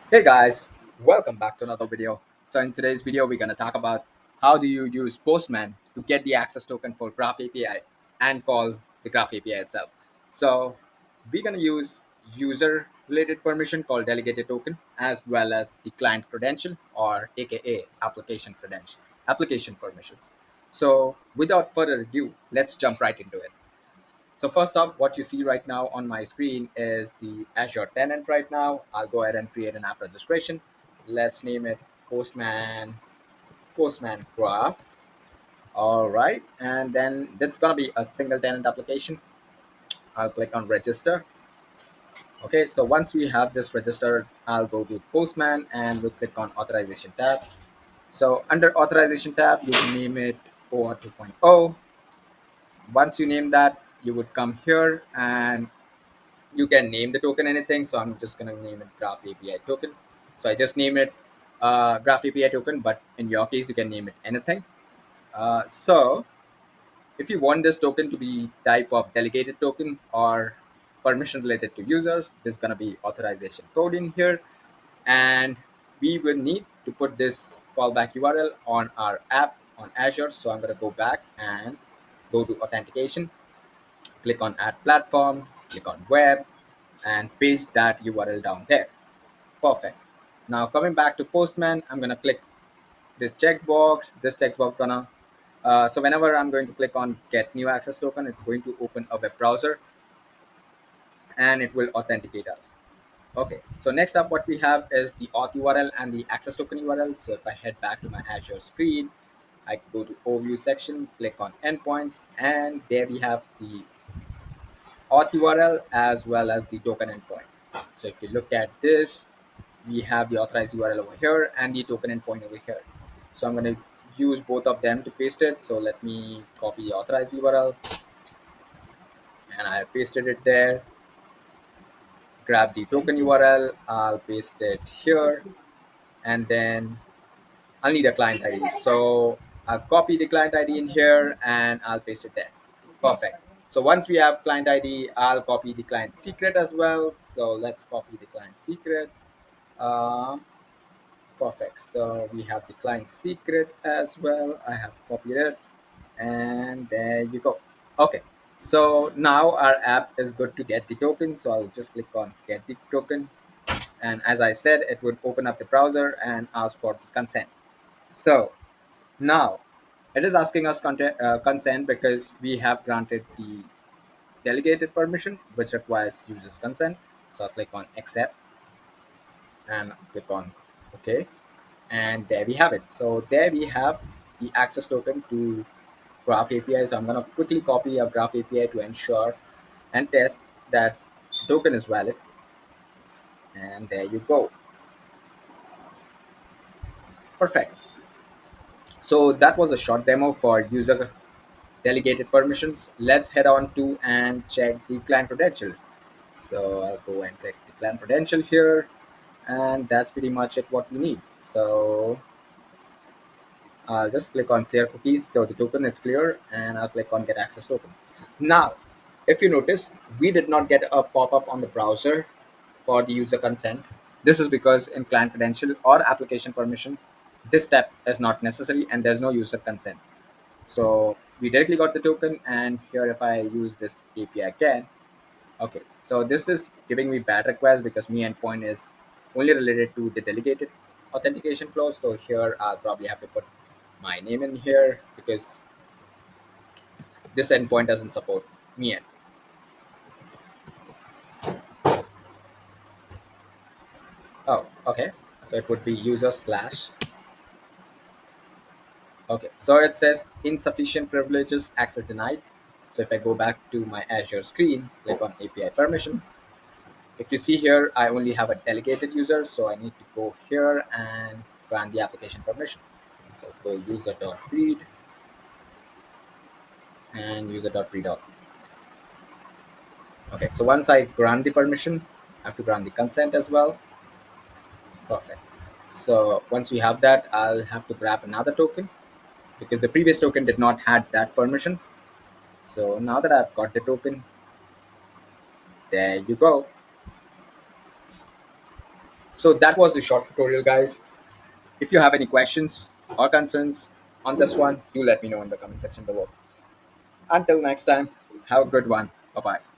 Hey guys, welcome back to another video. So in today's video, we're going to talk about how do you use Postman to get the access token for Graph API and call the Graph API itself. So we're going to use user related permission called delegated token as well as the client credential or aka application permissions. So without further ado, let's jump right into it. So first up, what you see right now on my screen is the Azure tenant right now. I'll go ahead and create an app registration. Let's name it Postman Graph. All right, and then that's gonna be a single tenant application. I'll click on register. Okay, so once we have this registered, I'll go to Postman and we'll click on authorization tab. So under authorization tab, you can name it OAuth 2.0. Once you name that, you would come here and you can name the token anything. So I'm just going to name it Graph API token. So I just name it Graph API token, but in your case, you can name it anything. So if you want this token to be type of delegated token or permission related to users, there's going to be authorization code in here. And we will need to put this callback URL on our app on Azure. So I'm going to go back and go to authentication, click on add platform, click on web, and paste that URL down there. Perfect. Now coming back to Postman, I'm gonna click this checkbox. This checkbox gonna so whenever I'm going to click on get new access token, it's going to open a web browser and it will authenticate us. Okay, so next up what we have is the auth URL and the access token URL. So if I head back to my Azure screen, I go to overview section, click on endpoints, and there we have the auth URL as well as the token endpoint. So if you look at this, we have the authorized URL over here and the token endpoint over here. So I'm going to use both of them to paste it. So let me copy the authorized URL and I pasted it there. Grab the token URL, I'll paste it here, and then I'll need a client ID. So I'll copy the client ID in here and I'll paste it there. Perfect. So once we have client ID, I'll copy the client secret as well. So let's copy the client secret. Um, Perfect. So we have the client secret as well. I have copied it. And there you go. Okay. So now our app is good to get the token. So I'll just click on get the token. And as I said, it would open up the browser and ask for the consent. So now it is asking us consent because we have granted the delegated permission, which requires user's consent. So I'll click on accept and click on OK. And there we have it. So there we have the access token to Graph API. So I'm going to quickly copy a Graph API to ensure and test that token is valid. And there you go. Perfect. So that was a short demo for user delegated permissions. Let's head on to and check the client credential. So I'll go and click the client credential here. And that's pretty much it what we need. So I'll just click on clear cookies so the token is clear and I'll click on get access token. Now, if you notice, we did not get a pop-up on the browser for the user consent. This is because in client credential or application permission, this step is not necessary and there's no user consent. So we directly got the token and here if I use this API again, okay, so this is giving me bad request because me endpoint is only related to the delegated authentication flow. So here I'll probably have to put my name in here because this endpoint doesn't support me end. Oh, okay. So it would be user slash. Okay, so it says insufficient privileges access denied. So if I go back to my Azure screen, click on API permission. If you see here, I only have a delegated user, so I need to go here and grant the application permission. So go user.read and user.read out. Okay, so once I grant the permission, I have to grant the consent as well. Perfect. So once we have that, I'll have to grab another token because the previous token did not had that permission. So now that I've got the token, there you go. So that was the short tutorial, guys. If you have any questions or concerns on this one, do let me know in the comment section below. Until next time, have a good one. Bye bye.